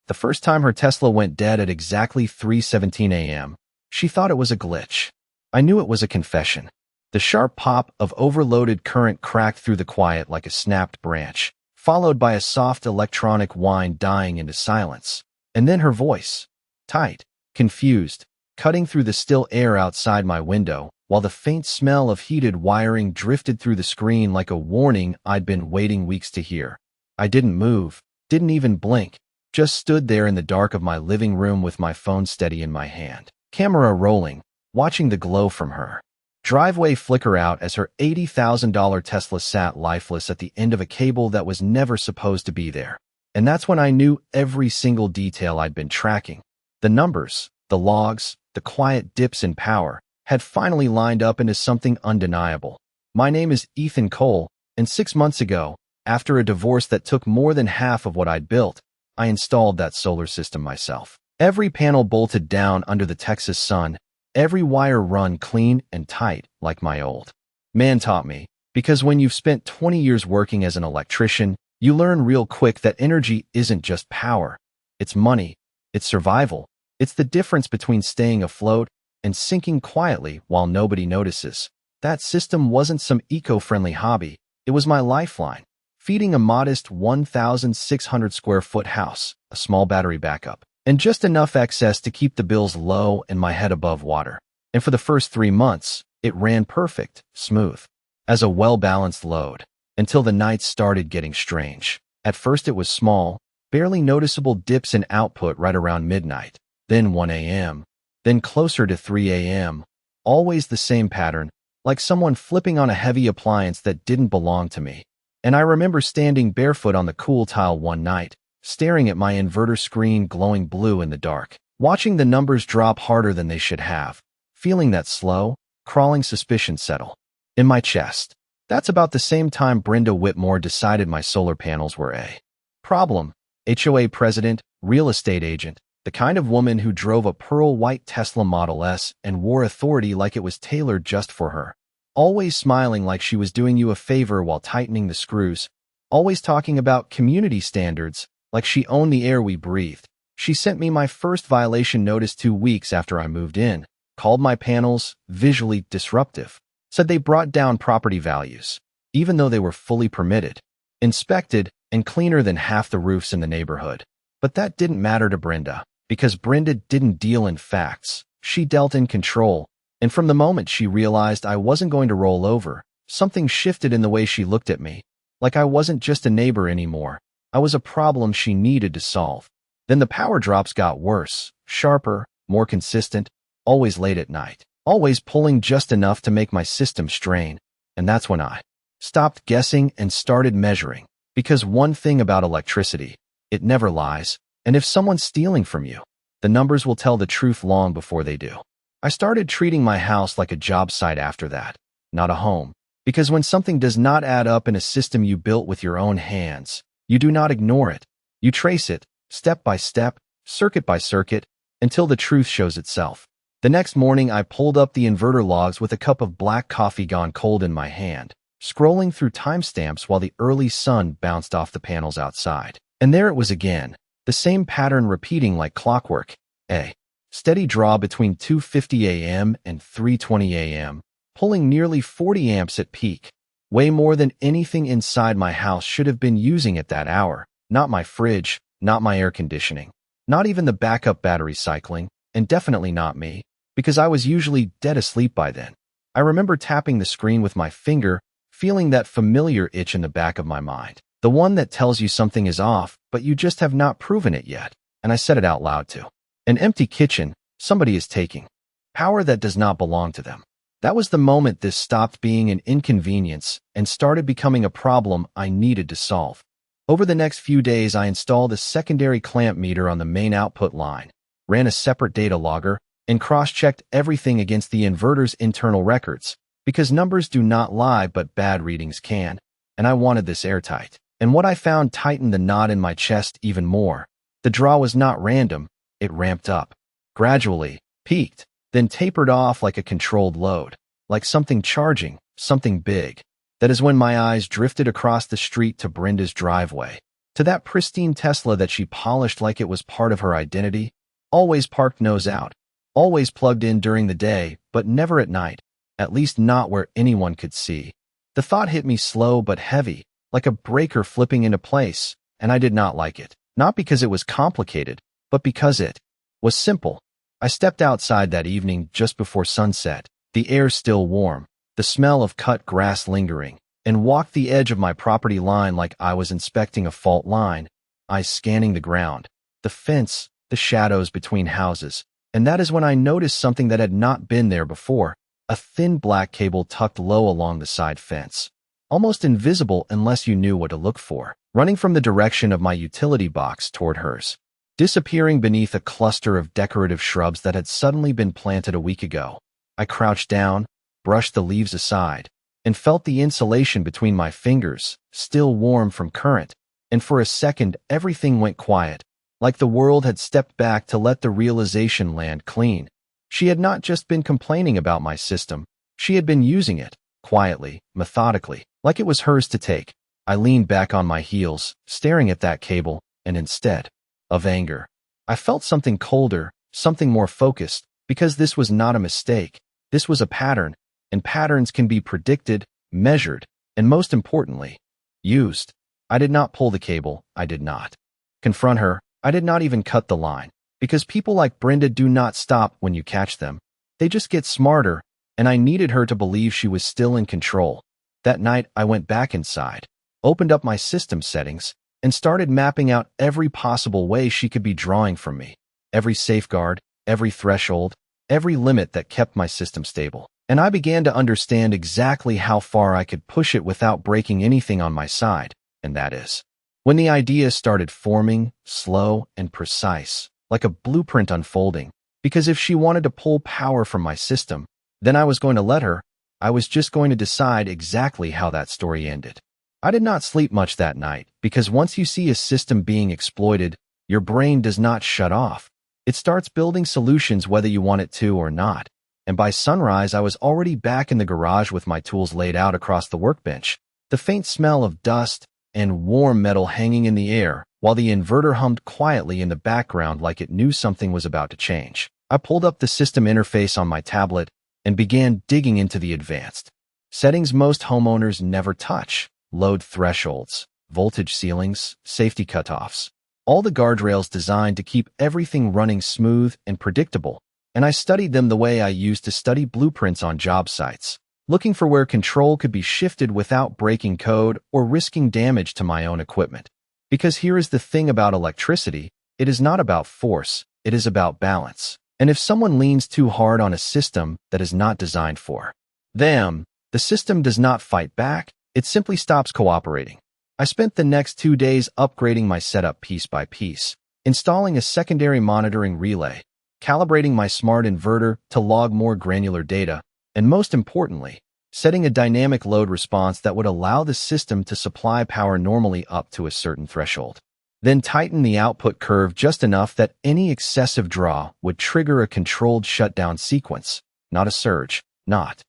The first time her Tesla went dead at exactly 3:17 a.m., she thought it was a glitch. I knew it was a confession. The sharp pop of overloaded current cracked through the quiet like a snapped branch, followed by a soft electronic whine dying into silence. And then her voice, tight, confused, cutting through the still air outside my window, while the faint smell of heated wiring drifted through the screen like a warning I'd been waiting weeks to hear. I didn't move, didn't even blink, just stood there in the dark of my living room with my phone steady in my hand, camera rolling, watching the glow from her driveway flicker out as her $80,000 Tesla sat lifeless at the end of a cable that was never supposed to be there. And that's when I knew every single detail I'd been tracking. The numbers, the logs, the quiet dips in power had finally lined up into something undeniable. My name is Ethan Cole, and 6 months ago, after a divorce that took more than half of what I'd built, I installed that solar system myself. Every panel bolted down under the Texas sun, every wire run clean and tight like my old man taught me, because when you've spent 20 years working as an electrician, you learn real quick that energy isn't just power. It's money, it's survival, it's the difference between staying afloat and sinking quietly while nobody notices. That system wasn't some eco-friendly hobby, it was my lifeline, feeding a modest 1,600 square foot house, a small battery backup, and just enough excess to keep the bills low and my head above water. And for the first 3 months, it ran perfect, smooth, as a well-balanced load, until the nights started getting strange. At first it was small, barely noticeable dips in output right around midnight, then 1 a.m., then closer to 3 a.m., always the same pattern, like someone flipping on a heavy appliance that didn't belong to me. And I remember standing barefoot on the cool tile one night, staring at my inverter screen glowing blue in the dark, watching the numbers drop harder than they should have, feeling that slow, crawling suspicion settle in my chest. That's about the same time Brenda Whitmore decided my solar panels were a problem. HOA president, real estate agent, the kind of woman who drove a pearl white Tesla Model S and wore authority like it was tailored just for her. Always smiling like she was doing you a favor while tightening the screws. Always talking about community standards, like she owned the air we breathed. She sent me my first violation notice 2 weeks after I moved in, called my panels visually disruptive, said they brought down property values, even though they were fully permitted, inspected, and cleaner than half the roofs in the neighborhood. But that didn't matter to Brenda, because Brenda didn't deal in facts. She dealt in control, and from the moment she realized I wasn't going to roll over, something shifted in the way she looked at me, like I wasn't just a neighbor anymore. I was a problem she needed to solve. Then the power drops got worse, sharper, more consistent, always late at night, always pulling just enough to make my system strain. And that's when I stopped guessing and started measuring. Because one thing about electricity, it never lies. And if someone's stealing from you, the numbers will tell the truth long before they do. I started treating my house like a job site after that, not a home. Because when something does not add up in a system you built with your own hands, you do not ignore it. You trace it, step by step, circuit by circuit, until the truth shows itself. The next morning, I pulled up the inverter logs with a cup of black coffee gone cold in my hand, scrolling through timestamps while the early sun bounced off the panels outside. And there it was again, the same pattern repeating like clockwork. A steady draw between 2:50 a.m. and 3:20 a.m., pulling nearly 40 amps at peak. Way more than anything inside my house should have been using at that hour. Not my fridge, not my air conditioning, not even the backup battery cycling, and definitely not me, because I was usually dead asleep by then. I remember tapping the screen with my finger, feeling that familiar itch in the back of my mind. The one that tells you something is off, but you just have not proven it yet. And I said it out loud too. An empty kitchen, somebody is taking power that does not belong to them. That was the moment this stopped being an inconvenience and started becoming a problem I needed to solve. Over the next few days, I installed a secondary clamp meter on the main output line, ran a separate data logger, and cross-checked everything against the inverter's internal records, because numbers do not lie but bad readings can, and I wanted this airtight. And what I found tightened the knot in my chest even more. The draw was not random, it ramped up, gradually, peaked, then tapered off like a controlled load, like something charging, something big. That is when my eyes drifted across the street to Brenda's driveway. To that pristine Tesla that she polished like it was part of her identity, always parked nose out, always plugged in during the day, but never at night, at least not where anyone could see. The thought hit me slow but heavy, like a breaker flipping into place, and I did not like it. Not because it was complicated, but because it was simple. I stepped outside that evening just before sunset, the air still warm, the smell of cut grass lingering, and walked the edge of my property line like I was inspecting a fault line, eyes scanning the ground, the fence, the shadows between houses. And that is when I noticed something that had not been there before, a thin black cable tucked low along the side fence, almost invisible unless you knew what to look for, running from the direction of my utility box toward hers, disappearing beneath a cluster of decorative shrubs that had suddenly been planted a week ago. I crouched down, brushed the leaves aside, and felt the insulation between my fingers, still warm from current, and for a second everything went quiet, like the world had stepped back to let the realization land clean. She had not just been complaining about my system, she had been using it, quietly, methodically, like it was hers to take. I leaned back on my heels, staring at that cable, and instead of anger, I felt something colder, something more focused, because this was not a mistake, this was a pattern, and patterns can be predicted, measured, and most importantly, used. I did not pull the cable, I did not confront her, I did not even cut the line, because people like Brenda do not stop when you catch them. They just get smarter, and I needed her to believe she was still in control. That night, I went back inside, opened up my system settings, and started mapping out every possible way she could be drawing from me, every safeguard, every threshold, every limit that kept my system stable. And I began to understand exactly how far I could push it without breaking anything on my side, and that is when the idea started forming, slow and precise, like a blueprint unfolding, because if she wanted to pull power from my system, then I was going to let her. I was just going to decide exactly how that story ended. I did not sleep much that night, because once you see a system being exploited, your brain does not shut off. It starts building solutions whether you want it to or not. And by sunrise, I was already back in the garage with my tools laid out across the workbench, the faint smell of dust and warm metal hanging in the air, while the inverter hummed quietly in the background like it knew something was about to change. I pulled up the system interface on my tablet and began digging into the advanced settings most homeowners never touch: load thresholds, voltage ceilings, safety cutoffs, all the guardrails designed to keep everything running smooth and predictable. And I studied them the way I used to study blueprints on job sites, looking for where control could be shifted without breaking code or risking damage to my own equipment. Because here is the thing about electricity, it is not about force, it is about balance. And if someone leans too hard on a system that is not designed for them, the system does not fight back, it simply stops cooperating. I spent the next 2 days upgrading my setup piece by piece, installing a secondary monitoring relay, calibrating my smart inverter to log more granular data, and most importantly, setting a dynamic load response that would allow the system to supply power normally up to a certain threshold. Then tighten the output curve just enough that any excessive draw would trigger a controlled shutdown sequence, not a surge, not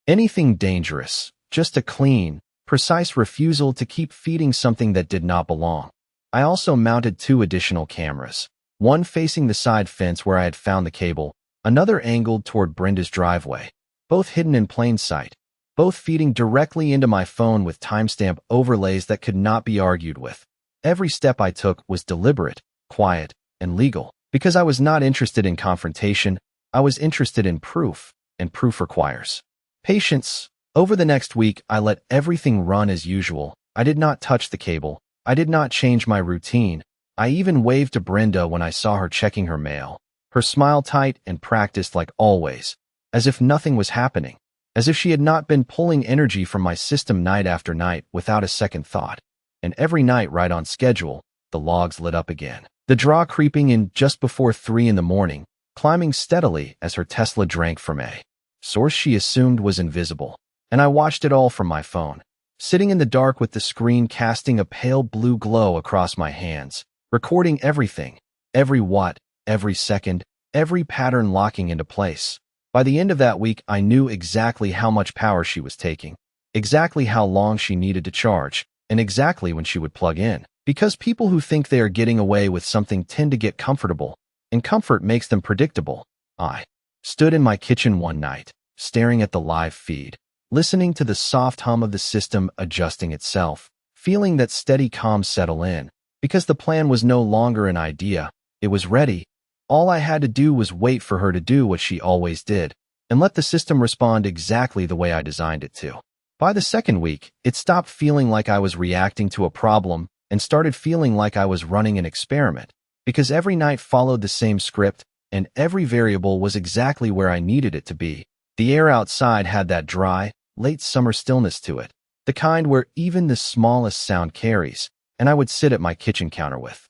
anything dangerous, just a clean, precise refusal to keep feeding something that did not belong. I also mounted 2 additional cameras, one facing the side fence where I had found the cable, another angled toward Brenda's driveway, both hidden in plain sight, both feeding directly into my phone with timestamp overlays that could not be argued with. Every step I took was deliberate, quiet, and legal, because I was not interested in confrontation, I was interested in proof, and proof requires patience. Over the next week, I let everything run as usual. I did not touch the cable, I did not change my routine. I even waved to Brenda when I saw her checking her mail, her smile tight and practiced like always, as if nothing was happening, as if she had not been pulling energy from my system night after night without a second thought. And every night right on schedule, the logs lit up again, the draw creeping in just before 3 in the morning, climbing steadily as her Tesla drank from a source she assumed was invisible. And I watched it all from my phone, sitting in the dark with the screen casting a pale blue glow across my hands, recording everything, every watt, every second, every pattern locking into place. By the end of that week, I knew exactly how much power she was taking, exactly how long she needed to charge, and exactly when she would plug in. Because people who think they are getting away with something tend to get comfortable, and comfort makes them predictable. I stood in my kitchen one night, staring at the live feed, listening to the soft hum of the system adjusting itself, feeling that steady calm settle in. Because the plan was no longer an idea, it was ready. All I had to do was wait for her to do what she always did, and let the system respond exactly the way I designed it to. By the second week, it stopped feeling like I was reacting to a problem and started feeling like I was running an experiment, because every night followed the same script, and every variable was exactly where I needed it to be. The air outside had that dry, late summer stillness to it, the kind where even the smallest sound carries, and I would sit at my kitchen counter with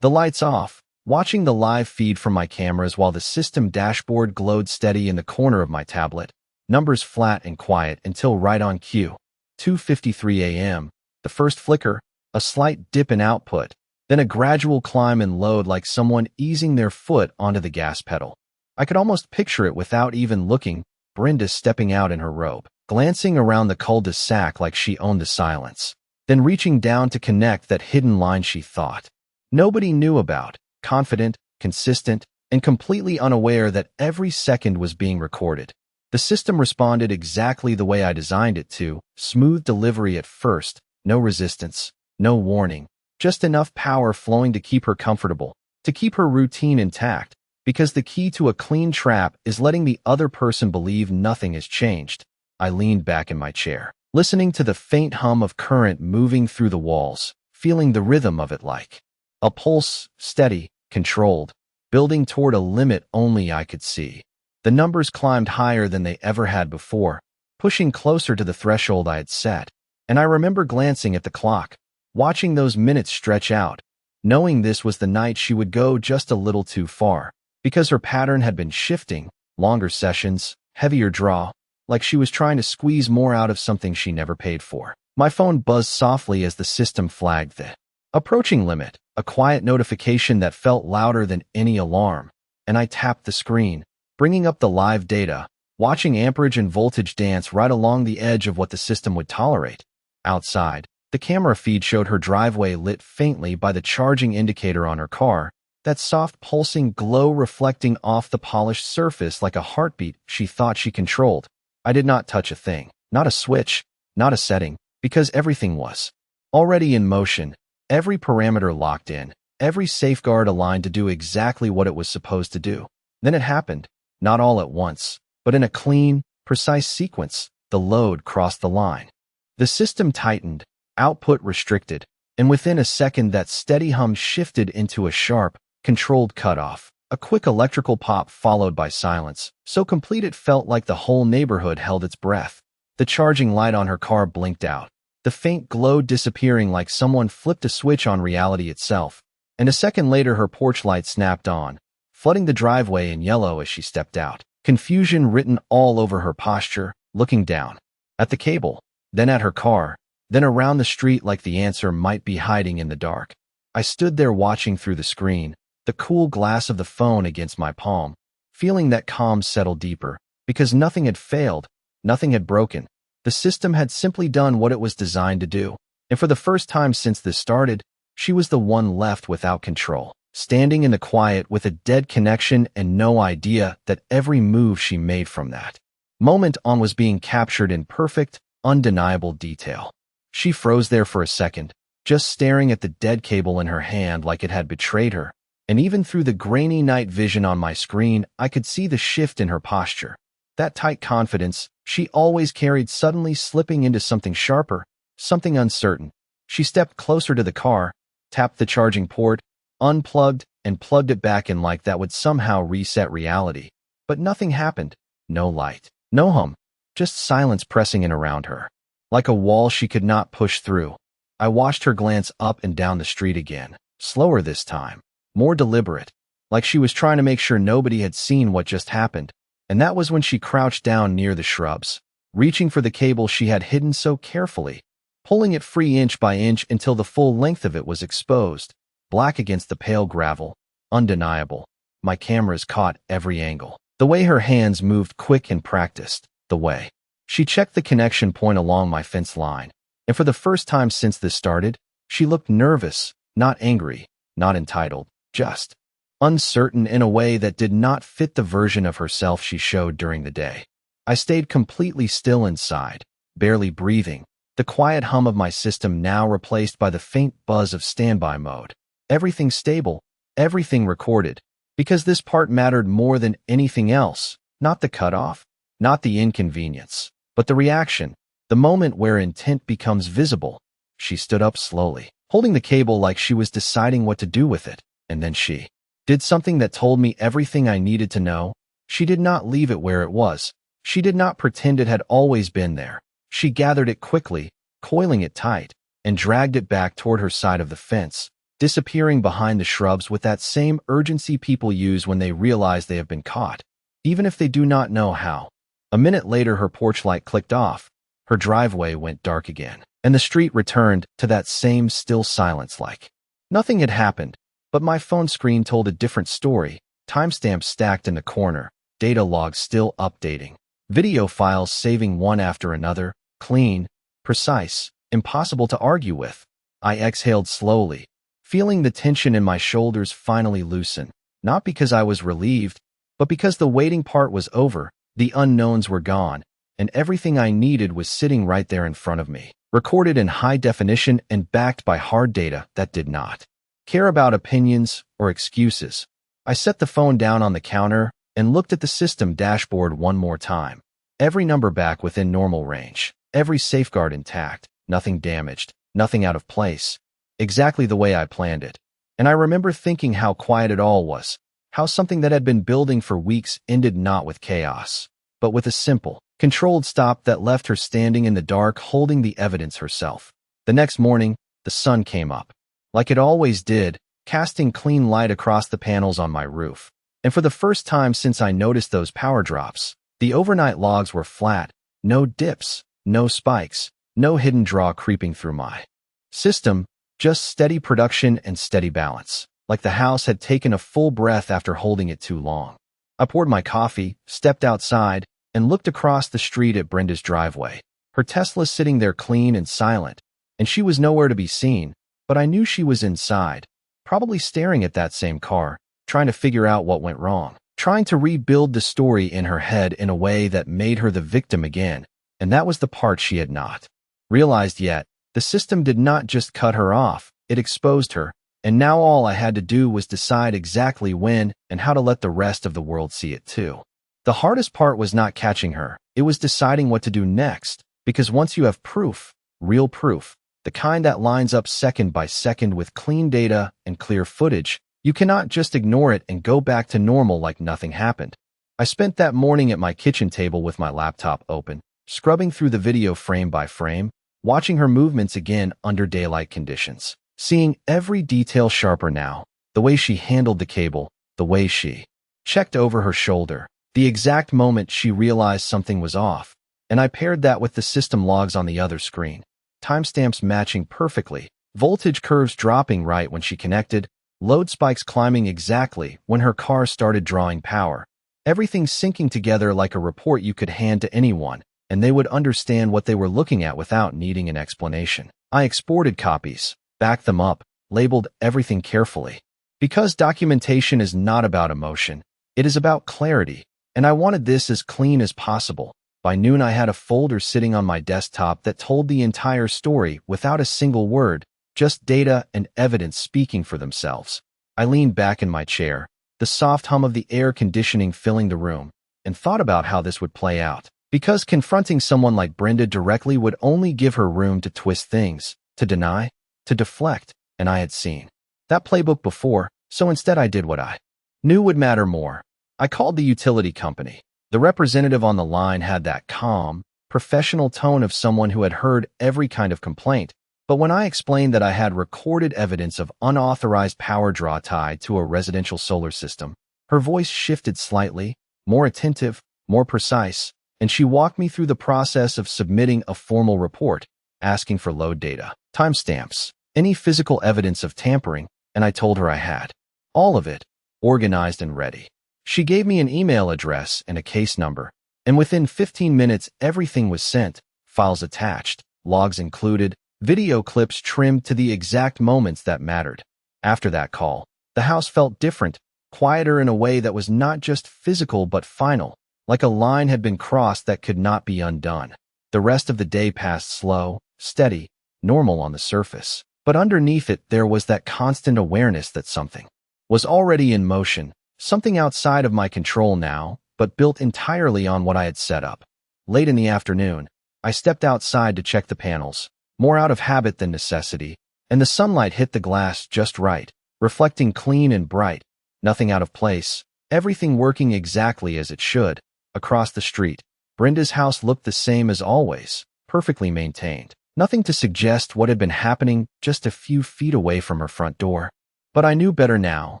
the lights off, watching the live feed from my cameras while the system dashboard glowed steady in the corner of my tablet, numbers flat and quiet until right on cue. 2:53 a.m., the first flicker, a slight dip in output, then a gradual climb in load like someone easing their foot onto the gas pedal. I could almost picture it without even looking, Brenda stepping out in her robe, glancing around the cul-de-sac like she owned the silence, then reaching down to connect that hidden line she thought nobody knew about, confident, consistent, and completely unaware that every second was being recorded. The system responded exactly the way I designed it to, smooth delivery at first, no resistance, no warning, just enough power flowing to keep her comfortable, to keep her routine intact, because the key to a clean trap is letting the other person believe nothing has changed. I leaned back in my chair, listening to the faint hum of current moving through the walls, feeling the rhythm of it like a pulse, steady, controlled, building toward a limit only I could see. The numbers climbed higher than they ever had before, pushing closer to the threshold I had set, and I remember glancing at the clock, watching those minutes stretch out, knowing this was the night she would go just a little too far, because her pattern had been shifting, longer sessions, heavier draw, like she was trying to squeeze more out of something she never paid for. My phone buzzed softly as the system flagged the approaching limit, a quiet notification that felt louder than any alarm, and I tapped the screen, bringing up the live data, watching amperage and voltage dance right along the edge of what the system would tolerate. Outside, the camera feed showed her driveway lit faintly by the charging indicator on her car, that soft pulsing glow reflecting off the polished surface like a heartbeat she thought she controlled. I did not touch a thing, not a switch, not a setting, because everything was already in motion, every parameter locked in, every safeguard aligned to do exactly what it was supposed to do. Then it happened, not all at once, but in a clean, precise sequence. The load crossed the line. The system tightened, output restricted, and within a second that steady hum shifted into a sharp, controlled cutoff, a quick electrical pop followed by silence, so complete it felt like the whole neighborhood held its breath. The charging light on her car blinked out, the faint glow disappearing like someone flipped a switch on reality itself, and a second later her porch light snapped on, flooding the driveway in yellow as she stepped out, confusion written all over her posture, looking down at the cable, then at her car, then around the street like the answer might be hiding in the dark. I stood there watching through the screen, the cool glass of the phone against my palm, feeling that calm settle deeper, because nothing had failed, nothing had broken. The system had simply done what it was designed to do, and for the first time since this started, she was the one left without control, standing in the quiet with a dead connection and no idea that every move she made from that moment on was being captured in perfect, undeniable detail. She froze there for a second, just staring at the dead cable in her hand like it had betrayed her, and even through the grainy night vision on my screen, I could see the shift in her posture. That tight confidence she always carried suddenly slipping into something sharper, something uncertain. She stepped closer to the car, tapped the charging port, unplugged, and plugged it back in like that would somehow reset reality. But nothing happened. No light, no hum, just silence pressing in around her, like a wall she could not push through. I watched her glance up and down the street again, slower this time, more deliberate, like she was trying to make sure nobody had seen what just happened. And that was when she crouched down near the shrubs, reaching for the cable she had hidden so carefully, pulling it free inch by inch until the full length of it was exposed, black against the pale gravel, undeniable. My cameras caught every angle. The way her hands moved quick and practiced, the way she checked the connection point along my fence line. And for the first time since this started, She looked nervous, not angry, not entitled, just uncertain in a way that did not fit the version of herself she showed during the day. I stayed completely still inside, barely breathing, the quiet hum of my system now replaced by the faint buzz of standby mode. Everything stable, everything recorded, because this part mattered more than anything else, not the cutoff, not the inconvenience, but the reaction, the moment where intent becomes visible. She stood up slowly, holding the cable like she was deciding what to do with it, and then she did something that told me everything I needed to know. She did not leave it where it was. She did not pretend it had always been there. She gathered it quickly, coiling it tight, and dragged it back toward her side of the fence, disappearing behind the shrubs with that same urgency people use when they realize they have been caught, even if they do not know how. A minute later, her porch light clicked off, her driveway went dark again, and the street returned to that same still silence like nothing had happened. But my phone screen told a different story, timestamps stacked in the corner, data logs still updating, video files saving one after another, clean, precise, impossible to argue with. I exhaled slowly, feeling the tension in my shoulders finally loosen, not because I was relieved, but because the waiting part was over, the unknowns were gone, and everything I needed was sitting right there in front of me, recorded in high definition and backed by hard data that did not care about opinions or excuses. I set the phone down on the counter and looked at the system dashboard one more time. Every number back within normal range, every safeguard intact, nothing damaged, nothing out of place, exactly the way I planned it. And I remember thinking how quiet it all was, how something that had been building for weeks ended not with chaos, but with a simple, controlled stop that left her standing in the dark holding the evidence herself. The next morning, the sun came up, like it always did, casting clean light across the panels on my roof. And for the first time since I noticed those power drops, the overnight logs were flat, no dips, no spikes, no hidden draw creeping through my system, just steady production and steady balance, like the house had taken a full breath after holding it too long. I poured my coffee, stepped outside, and looked across the street at Brenda's driveway, her Tesla sitting there clean and silent, and she was nowhere to be seen. But I knew she was inside, probably staring at that same car, trying to figure out what went wrong, trying to rebuild the story in her head in a way that made her the victim again, and that was the part she had not realized yet. The system did not just cut her off, it exposed her, and now all I had to do was decide exactly when and how to let the rest of the world see it too. The hardest part was not catching her, it was deciding what to do next, because once you have proof, real proof, the kind that lines up second by second with clean data and clear footage, you cannot just ignore it and go back to normal like nothing happened. I spent that morning at my kitchen table with my laptop open, scrubbing through the video frame by frame, watching her movements again under daylight conditions, seeing every detail sharper now, the way she handled the cable, the way she checked over her shoulder, the exact moment she realized something was off, and I paired that with the system logs on the other screen. Timestamps matching perfectly, voltage curves dropping right when she connected, load spikes climbing exactly when her car started drawing power. Everything syncing together like a report you could hand to anyone, and they would understand what they were looking at without needing an explanation. I exported copies, backed them up, labeled everything carefully. Because documentation is not about emotion, it is about clarity, and I wanted this as clean as possible. By noon, I had a folder sitting on my desktop that told the entire story without a single word, just data and evidence speaking for themselves. I leaned back in my chair, the soft hum of the air conditioning filling the room, and thought about how this would play out. Because confronting someone like Brenda directly would only give her room to twist things, to deny, to deflect, and I had seen that playbook before, so instead I did what I knew would matter more. I called the utility company. The representative on the line had that calm, professional tone of someone who had heard every kind of complaint, but when I explained that I had recorded evidence of unauthorized power draw tied to a residential solar system, her voice shifted slightly, more attentive, more precise, and she walked me through the process of submitting a formal report, asking for load data, timestamps, any physical evidence of tampering, and I told her I had all of it, organized and ready. She gave me an email address and a case number, and within 15 minutes everything was sent, files attached, logs included, Video clips trimmed to the exact moments that mattered. After that call, the house felt different, quieter in a way that was not just physical but final, like a line had been crossed that could not be undone. The rest of the day passed slow, steady, normal on the surface. But underneath it there was that constant awareness that something was already in motion, something outside of my control now, but built entirely on what I had set up. Late in the afternoon, I stepped outside to check the panels, more out of habit than necessity, and the sunlight hit the glass just right, reflecting clean and bright, nothing out of place, everything working exactly as it should. Across the street, Brenda's house looked the same as always, perfectly maintained. Nothing to suggest what had been happening just a few feet away from her front door. But I knew better now,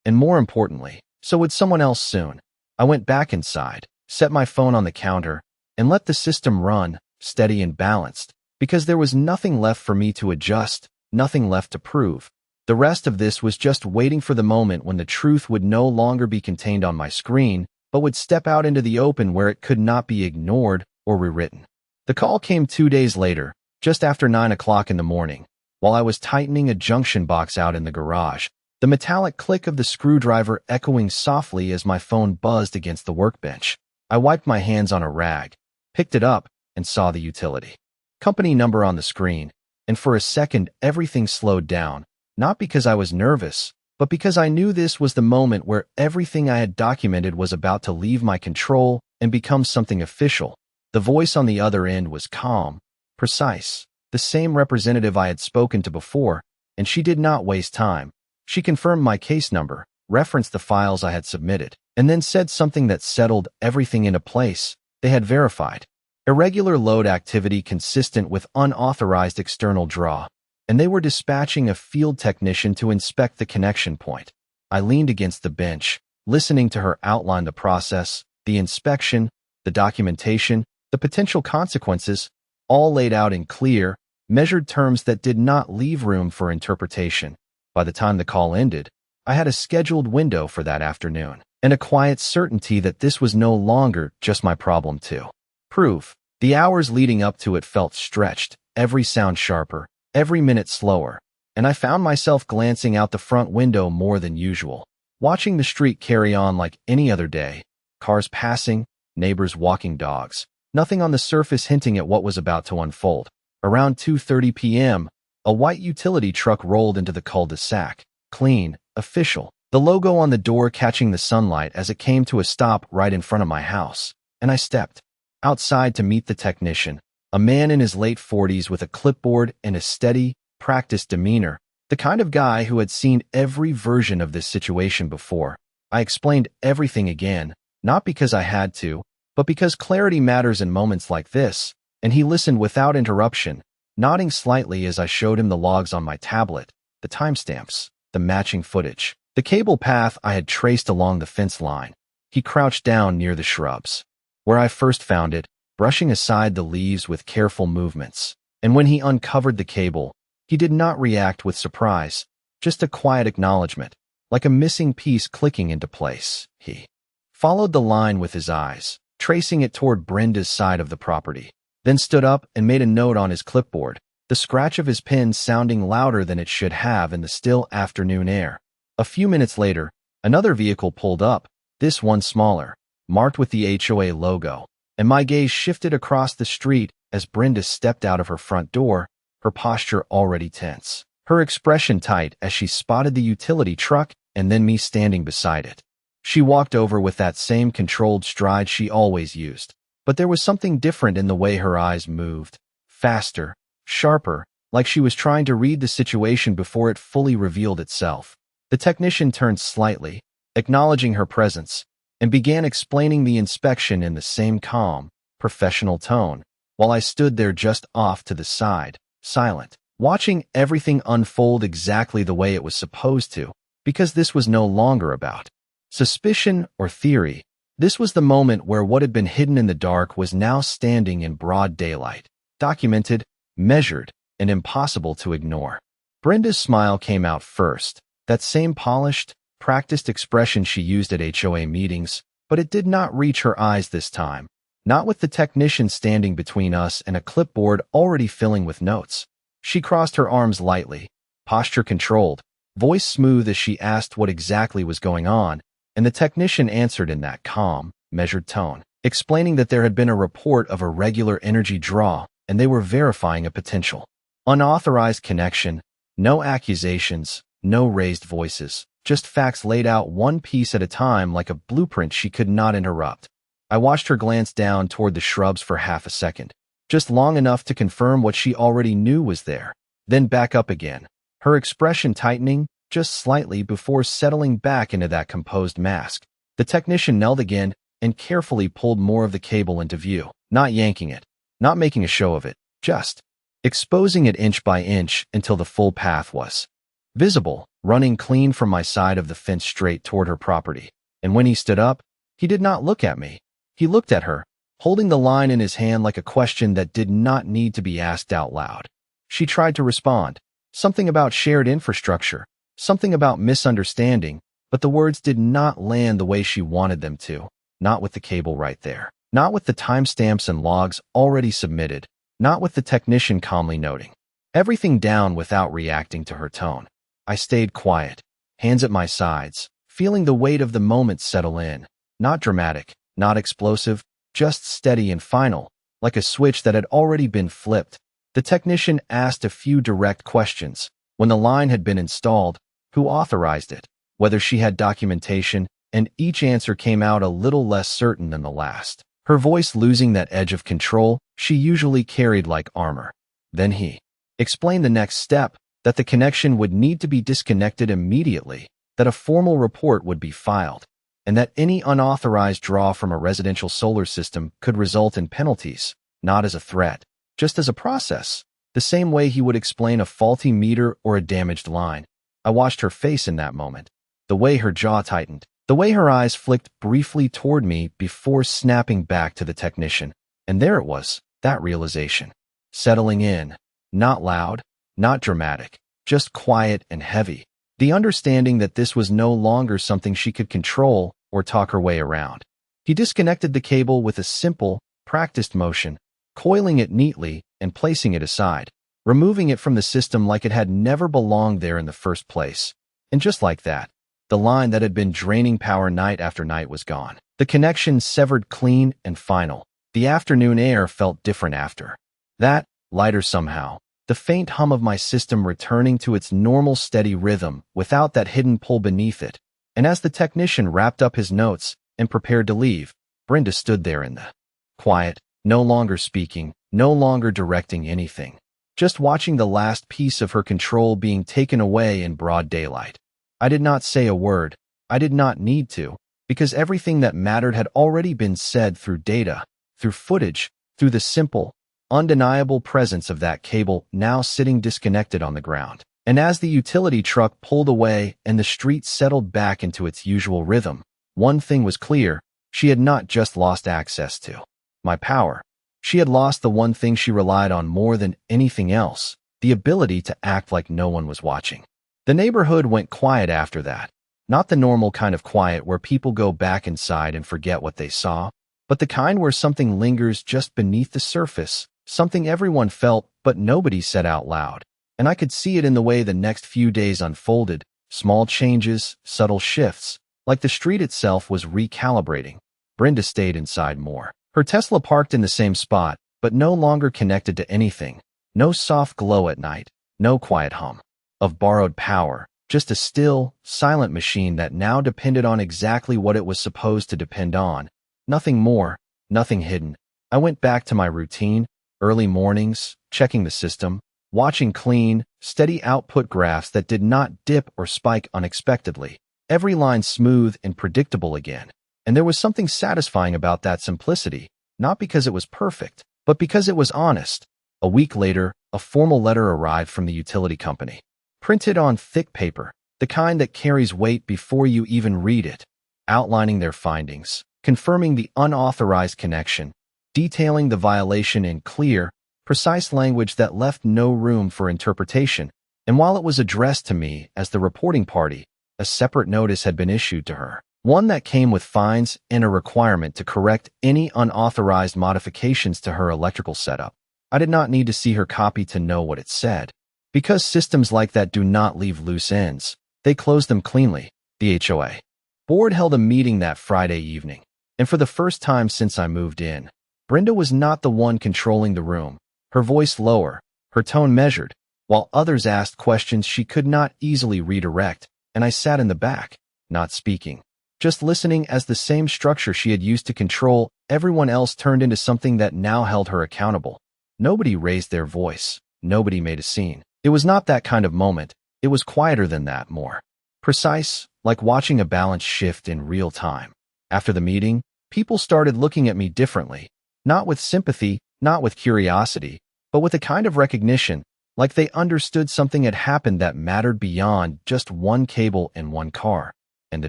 and more importantly, so would someone else soon. I went back inside, set my phone on the counter, and let the system run, steady and balanced, because there was nothing left for me to adjust, nothing left to prove. The rest of this was just waiting for the moment when the truth would no longer be contained on my screen, but would step out into the open where it could not be ignored or rewritten. The call came 2 days later, just after 9 o'clock in the morning, while I was tightening a junction box out in the garage, the metallic click of the screwdriver echoing softly as my phone buzzed against the workbench. I wiped my hands on a rag, picked it up, and saw the utility company number on the screen, and for a second everything slowed down, not because I was nervous, but because I knew this was the moment where everything I had documented was about to leave my control and become something official. The voice on the other end was calm, precise, the same representative I had spoken to before, and she did not waste time. She confirmed my case number, referenced the files I had submitted, and then said something that settled everything into place. They had verified irregular load activity consistent with unauthorized external draw, and they were dispatching a field technician to inspect the connection point. I leaned against the bench, listening to her outline the process, the inspection, the documentation, the potential consequences, all laid out in clear, measured terms that did not leave room for interpretation. By the time the call ended, I had a scheduled window for that afternoon, and a quiet certainty that this was no longer just my problem to prove. The hours leading up to it felt stretched, every sound sharper, every minute slower, and I found myself glancing out the front window more than usual, watching the street carry on like any other day, cars passing, neighbors walking dogs, nothing on the surface hinting at what was about to unfold. Around 2:30 p.m., a white utility truck rolled into the cul-de-sac, clean, official, the logo on the door catching the sunlight as it came to a stop right in front of my house, and I stepped outside to meet the technician, a man in his late 40s with a clipboard and a steady, practiced demeanor, the kind of guy who had seen every version of this situation before. I explained everything again, not because I had to, but because clarity matters in moments like this, and he listened without interruption, nodding slightly as I showed him the logs on my tablet, the timestamps, the matching footage, the cable path I had traced along the fence line. He crouched down near the shrubs, where I first found it, brushing aside the leaves with careful movements. And when he uncovered the cable, he did not react with surprise, just a quiet acknowledgement, like a missing piece clicking into place. He followed the line with his eyes, tracing it toward Brenda's side of the property, then stood up and made a note on his clipboard, the scratch of his pen sounding louder than it should have in the still afternoon air. A few minutes later, another vehicle pulled up, this one smaller, marked with the HOA logo, and my gaze shifted across the street as Brenda stepped out of her front door, her posture already tense, her expression tight as she spotted the utility truck and then me standing beside it. She walked over with that same controlled stride she always used, but there was something different in the way her eyes moved, faster, sharper, like she was trying to read the situation before it fully revealed itself. The technician turned slightly, acknowledging her presence, and began explaining the inspection in the same calm, professional tone, while I stood there just off to the side, silent, watching everything unfold exactly the way it was supposed to, because this was no longer about suspicion or theory. This was the moment where what had been hidden in the dark was now standing in broad daylight, documented, measured, and impossible to ignore. Brenda's smile came out first, that same polished, practiced expression she used at HOA meetings, but it did not reach her eyes this time, not with the technician standing between us and a clipboard already filling with notes. She crossed her arms lightly, posture controlled, voice smooth as she asked what exactly was going on, and the technician answered in that calm, measured tone, explaining that there had been a report of a regular energy draw and they were verifying a potential unauthorized connection. No accusations, no raised voices, just facts laid out one piece at a time like a blueprint she could not interrupt. I watched her glance down toward the shrubs for half a second, just long enough to confirm what she already knew was there, then back up again, her expression tightening just slightly before settling back into that composed mask. The technician knelt again and carefully pulled more of the cable into view, not yanking it, not making a show of it, just exposing it inch by inch until the full path was visible, running clean from my side of the fence straight toward her property. And when he stood up, he did not look at me. He looked at her, holding the line in his hand like a question that did not need to be asked out loud. She tried to respond, something about shared infrastructure, something about misunderstanding, but the words did not land the way she wanted them to, not with the cable right there, not with the timestamps and logs already submitted, not with the technician calmly noting everything down without reacting to her tone. I stayed quiet, hands at my sides, feeling the weight of the moment settle in, not dramatic, not explosive, just steady and final, like a switch that had already been flipped. The technician asked a few direct questions. When the line had been installed, who authorized it, whether she had documentation, and each answer came out a little less certain than the last, her voice losing that edge of control she usually carried like armor. Then he explained the next step, that the connection would need to be disconnected immediately, that a formal report would be filed, and that any unauthorized draw from a residential solar system could result in penalties, not as a threat, just as a process, the same way he would explain a faulty meter or a damaged line. I watched her face in that moment, the way her jaw tightened, the way her eyes flicked briefly toward me before snapping back to the technician. And there it was, that realization, settling in, not loud, not dramatic, just quiet and heavy. The understanding that this was no longer something she could control or talk her way around. He disconnected the cable with a simple, practiced motion, coiling it neatly and placing it aside, removing it from the system like it had never belonged there in the first place. And just like that, the line that had been draining power night after night was gone. The connection severed clean and final. The afternoon air felt different after that, lighter somehow. The faint hum of my system returning to its normal steady rhythm without that hidden pull beneath it. And as the technician wrapped up his notes and prepared to leave, Brenda stood there in the quiet, no longer speaking, no longer directing anything, just watching the last piece of her control being taken away in broad daylight. I did not say a word. I did not need to, because everything that mattered had already been said through data, through footage, through the simple, undeniable presence of that cable now sitting disconnected on the ground. And as the utility truck pulled away and the street settled back into its usual rhythm, one thing was clear: she had not just lost access to my power. She had lost the one thing she relied on more than anything else, the ability to act like no one was watching. The neighborhood went quiet after that, not the normal kind of quiet where people go back inside and forget what they saw, but the kind where something lingers just beneath the surface, something everyone felt but nobody said out loud. And I could see it in the way the next few days unfolded, small changes, subtle shifts, like the street itself was recalibrating. Brenda stayed inside more. Her Tesla parked in the same spot, but no longer connected to anything. No soft glow at night, no quiet hum of borrowed power, just a still, silent machine that now depended on exactly what it was supposed to depend on. Nothing more, nothing hidden. I went back to my routine, early mornings, checking the system, watching clean, steady output graphs that did not dip or spike unexpectedly. Every line smooth and predictable again. And there was something satisfying about that simplicity, not because it was perfect, but because it was honest. A week later, a formal letter arrived from the utility company, printed on thick paper, the kind that carries weight before you even read it, outlining their findings, confirming the unauthorized connection, detailing the violation in clear, precise language that left no room for interpretation. And while it was addressed to me as the reporting party, a separate notice had been issued to her, one that came with fines and a requirement to correct any unauthorized modifications to her electrical setup. I did not need to see her copy to know what it said. Because systems like that do not leave loose ends, they close them cleanly. The HOA board held a meeting that Friday evening, and for the first time since I moved in, Brenda was not the one controlling the room, her voice lower, her tone measured, while others asked questions she could not easily redirect, and I sat in the back, not speaking, just listening as the same structure she had used to control everyone else turned into something that now held her accountable. Nobody raised their voice. Nobody made a scene. It was not that kind of moment. It was quieter than that, more precise, like watching a balance shift in real time. After the meeting, people started looking at me differently, not with sympathy, not with curiosity, but with a kind of recognition, like they understood something had happened that mattered beyond just one cable and one car. And the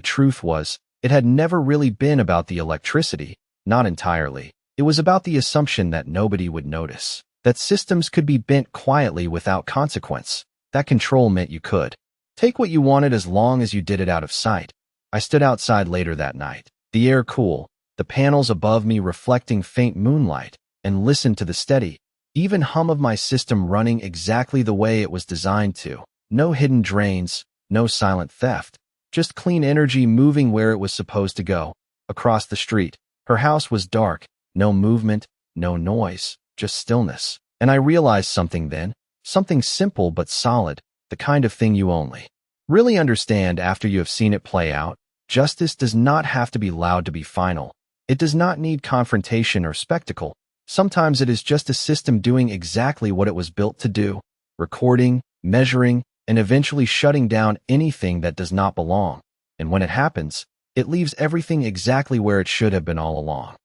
truth was, it had never really been about the electricity, not entirely. It was about the assumption that nobody would notice, that systems could be bent quietly without consequence, that control meant you could take what you wanted as long as you did it out of sight. I stood outside later that night, the air cool, the panels above me reflecting faint moonlight, and listened to the steady, even hum of my system running exactly the way it was designed to. No hidden drains, no silent theft, just clean energy moving where it was supposed to go. Across the street, her house was dark, no movement, no noise, just stillness. And I realized something then, something simple but solid, the kind of thing you only really understand after you have seen it play out. Justice does not have to be loud to be final. It does not need confrontation or spectacle. Sometimes it is just a system doing exactly what it was built to do, recording, measuring, and eventually shutting down anything that does not belong. And when it happens, it leaves everything exactly where it should have been all along.